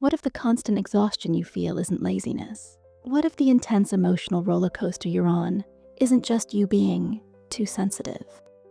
What if the constant exhaustion you feel isn't laziness? What if the intense emotional roller coaster you're on isn't just you being too sensitive?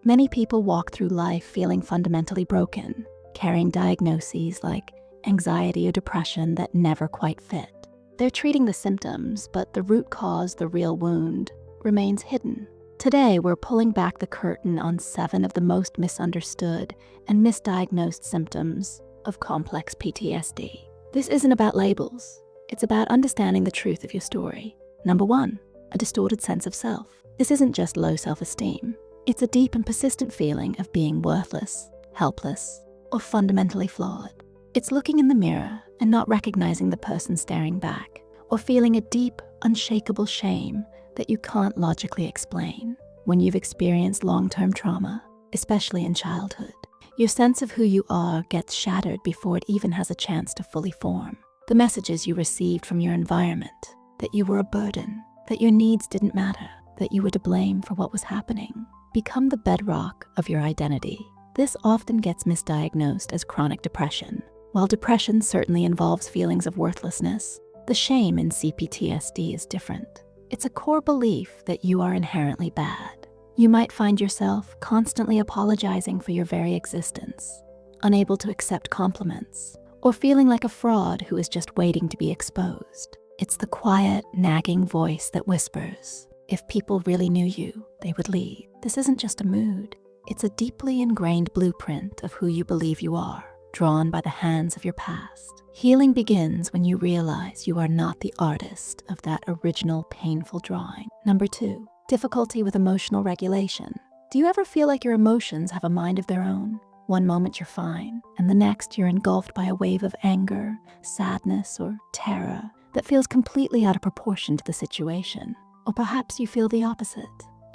Many people walk through life feeling fundamentally broken, carrying diagnoses like anxiety or depression that never quite fit. They're treating the symptoms, but the root cause, the real wound, remains hidden. Today, we're pulling back the curtain on 7 of the most misunderstood and misdiagnosed symptoms of complex PTSD. This isn't about labels. It's about understanding the truth of your story. Number 1, a distorted sense of self. This isn't just low self-esteem. It's a deep and persistent feeling of being worthless, helpless, or fundamentally flawed. It's looking in the mirror and not recognizing the person staring back, or feeling a deep, unshakable shame that you can't logically explain. When you've experienced long-term trauma, especially in childhood, your sense of who you are gets shattered before it even has a chance to fully form. The messages you received from your environment, that you were a burden, that your needs didn't matter, that you were to blame for what was happening, become the bedrock of your identity. This often gets misdiagnosed as chronic depression. While depression certainly involves feelings of worthlessness, the shame in CPTSD is different. It's a core belief that you are inherently bad. You might find yourself constantly apologizing for your very existence, unable to accept compliments, or feeling like a fraud who is just waiting to be exposed. It's the quiet, nagging voice that whispers, if people really knew you, they would leave. This isn't just a mood. It's a deeply ingrained blueprint of who you believe you are, drawn by the hands of your past. Healing begins when you realize you are not the artist of that original painful drawing. Number 2, difficulty with emotional regulation. Do you ever feel like your emotions have a mind of their own? One moment you're fine, and the next you're engulfed by a wave of anger, sadness, or terror that feels completely out of proportion to the situation. Or perhaps you feel the opposite,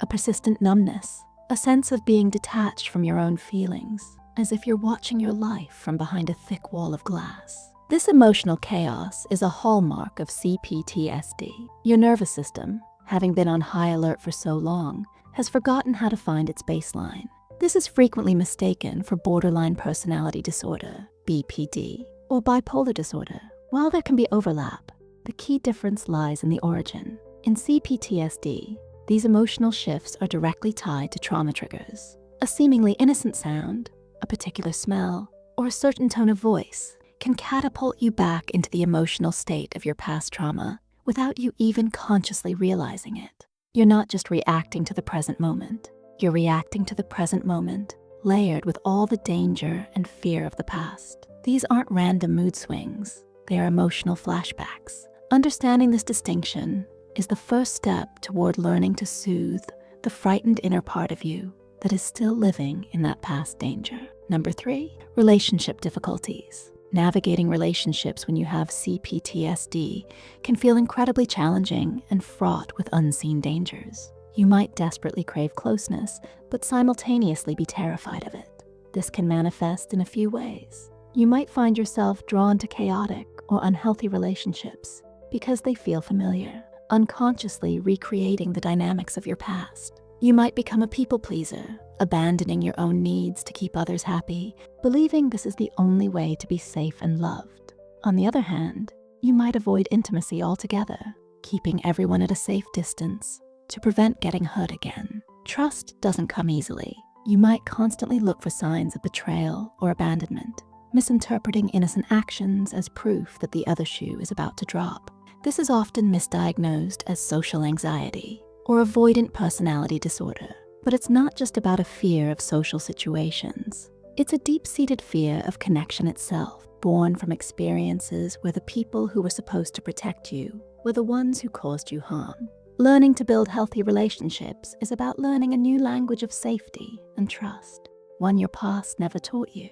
a persistent numbness, a sense of being detached from your own feelings, as if you're watching your life from behind a thick wall of glass. This emotional chaos is a hallmark of CPTSD. Your nervous system, having been on high alert for so long, has forgotten how to find its baseline. This is frequently mistaken for borderline personality disorder, BPD, or bipolar disorder. While there can be overlap, the key difference lies in the origin. In CPTSD, these emotional shifts are directly tied to trauma triggers. A seemingly innocent sound, a particular smell, or a certain tone of voice can catapult you back into the emotional state of your past trauma without you even consciously realizing it. You're not just reacting to the present moment. You're reacting to the present moment, layered with all the danger and fear of the past. These aren't random mood swings. They are emotional flashbacks. Understanding this distinction is the first step toward learning to soothe the frightened inner part of you that is still living in that past danger. Number 3, relationship difficulties. Navigating relationships when you have CPTSD can feel incredibly challenging and fraught with unseen dangers. You might desperately crave closeness, but simultaneously be terrified of it. This can manifest in a few ways. You might find yourself drawn to chaotic or unhealthy relationships because they feel familiar, unconsciously recreating the dynamics of your past. You might become a people pleaser, abandoning your own needs to keep others happy, believing this is the only way to be safe and loved. On the other hand, you might avoid intimacy altogether, keeping everyone at a safe distance to prevent getting hurt again. Trust doesn't come easily. You might constantly look for signs of betrayal or abandonment, misinterpreting innocent actions as proof that the other shoe is about to drop. This is often misdiagnosed as social anxiety or avoidant personality disorder. But it's not just about a fear of social situations. It's a deep-seated fear of connection itself, born from experiences where the people who were supposed to protect you were the ones who caused you harm. Learning to build healthy relationships is about learning a new language of safety and trust, one your past never taught you.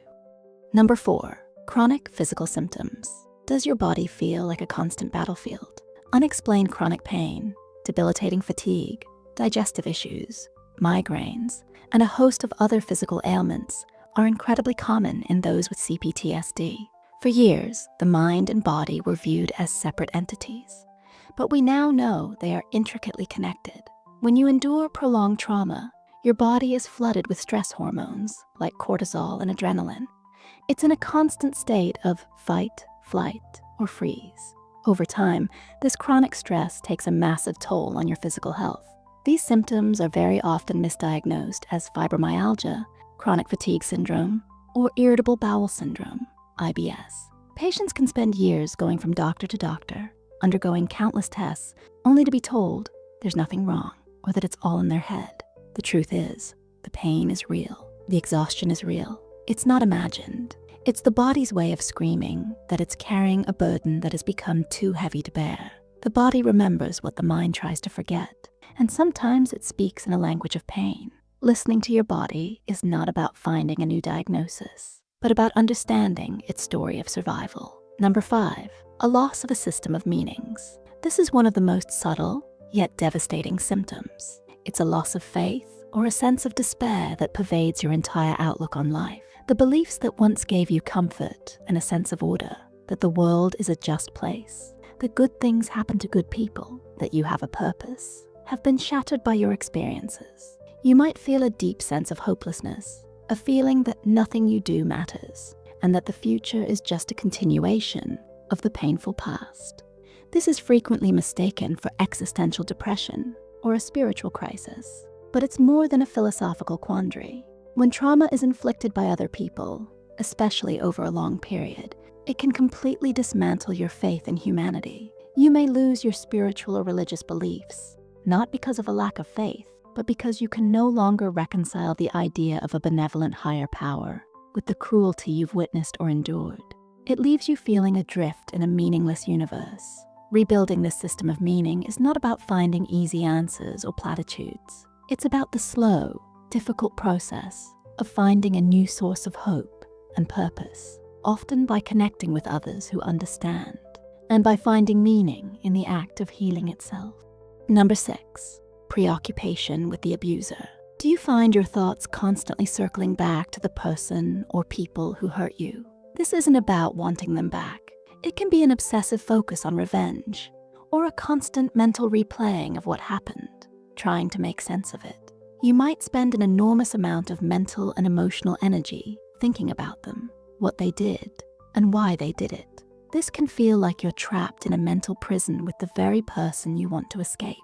Number 4, chronic physical symptoms. Does your body feel like a constant battlefield? Unexplained chronic pain, debilitating fatigue, digestive issues, migraines, and a host of other physical ailments are incredibly common in those with CPTSD. For years, the mind and body were viewed as separate entities, but we now know they are intricately connected. When you endure prolonged trauma, your body is flooded with stress hormones like cortisol and adrenaline. It's in a constant state of fight, flight, or freeze. Over time, this chronic stress takes a massive toll on your physical health. These symptoms are very often misdiagnosed as fibromyalgia, chronic fatigue syndrome, or irritable bowel syndrome, IBS. Patients can spend years going from doctor to doctor, undergoing countless tests, only to be told there's nothing wrong or that it's all in their head. The truth is, the pain is real. The exhaustion is real. It's not imagined. It's the body's way of screaming that it's carrying a burden that has become too heavy to bear. The body remembers what the mind tries to forget, and sometimes it speaks in a language of pain. Listening to your body is not about finding a new diagnosis, but about understanding its story of survival. Number 5, a loss of a system of meanings. This is one of the most subtle, yet devastating symptoms. It's a loss of faith or a sense of despair that pervades your entire outlook on life. The beliefs that once gave you comfort and a sense of order, that the world is a just place, that good things happen to good people, that you have a purpose, have been shattered by your experiences. You might feel a deep sense of hopelessness, a feeling that nothing you do matters, and that the future is just a continuation of the painful past. This is frequently mistaken for existential depression or a spiritual crisis, but it's more than a philosophical quandary. When trauma is inflicted by other people, especially over a long period, it can completely dismantle your faith in humanity. You may lose your spiritual or religious beliefs, not because of a lack of faith, but because you can no longer reconcile the idea of a benevolent higher power with the cruelty you've witnessed or endured. It leaves you feeling adrift in a meaningless universe. Rebuilding this system of meaning is not about finding easy answers or platitudes. It's about the slow, difficult process of finding a new source of hope and purpose, often by connecting with others who understand, and by finding meaning in the act of healing itself. Number 6, preoccupation with the abuser. Do you find your thoughts constantly circling back to the person or people who hurt you? This isn't about wanting them back. It can be an obsessive focus on revenge, or a constant mental replaying of what happened, trying to make sense of it. You might spend an enormous amount of mental and emotional energy thinking about them, what they did, and why they did it. This can feel like you're trapped in a mental prison with the very person you want to escape.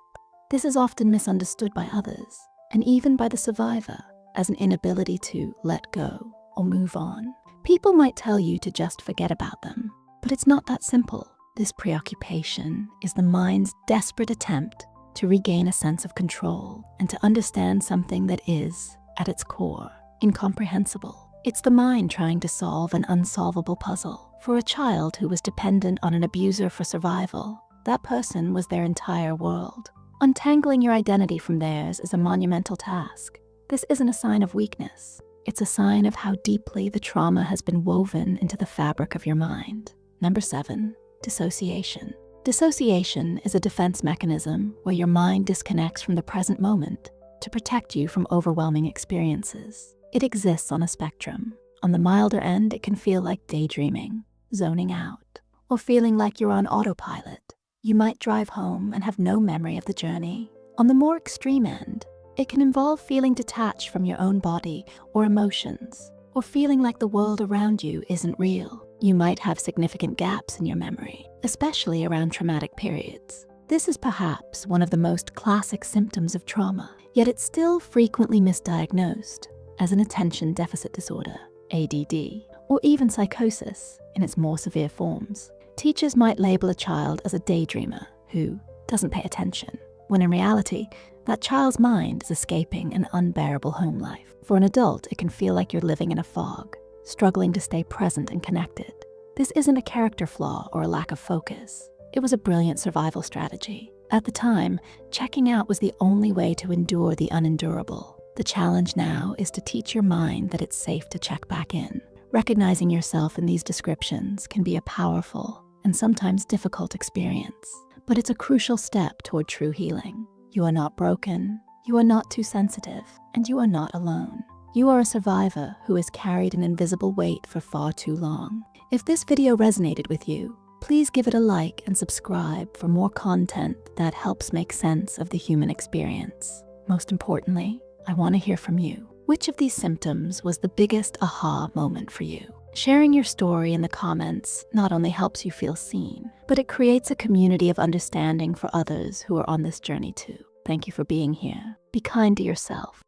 This is often misunderstood by others, and even by the survivor, as an inability to let go or move on. People might tell you to just forget about them, but it's not that simple. This preoccupation is the mind's desperate attempt to regain a sense of control and to understand something that is, at its core, incomprehensible. It's the mind trying to solve an unsolvable puzzle. For a child who was dependent on an abuser for survival, that person was their entire world. Untangling your identity from theirs is a monumental task. This isn't a sign of weakness. It's a sign of how deeply the trauma has been woven into the fabric of your mind. Number 7, dissociation. Dissociation is a defense mechanism where your mind disconnects from the present moment to protect you from overwhelming experiences. It exists on a spectrum. On the milder end, it can feel like daydreaming, zoning out, or feeling like you're on autopilot. You might drive home and have no memory of the journey. On the more extreme end, it can involve feeling detached from your own body or emotions, or feeling like the world around you isn't real. You might have significant gaps in your memory, especially around traumatic periods. This is perhaps one of the most classic symptoms of trauma, yet it's still frequently misdiagnosed as an attention deficit disorder, ADD, or even psychosis in its more severe forms. Teachers might label a child as a daydreamer who doesn't pay attention, when in reality, that child's mind is escaping an unbearable home life. For an adult, it can feel like you're living in a fog, struggling to stay present and connected. This isn't a character flaw or a lack of focus. It was a brilliant survival strategy. At the time, checking out was the only way to endure the unendurable. The challenge now is to teach your mind that it's safe to check back in. Recognizing yourself in these descriptions can be a powerful and sometimes difficult experience, but it's a crucial step toward true healing. You are not broken, you are not too sensitive, and you are not alone. You are a survivor who has carried an invisible weight for far too long. If this video resonated with you, please give it a like and subscribe for more content that helps make sense of the human experience. Most importantly, I want to hear from you. Which of these symptoms was the biggest aha moment for you? Sharing your story in the comments not only helps you feel seen, but it creates a community of understanding for others who are on this journey too. Thank you for being here. Be kind to yourself.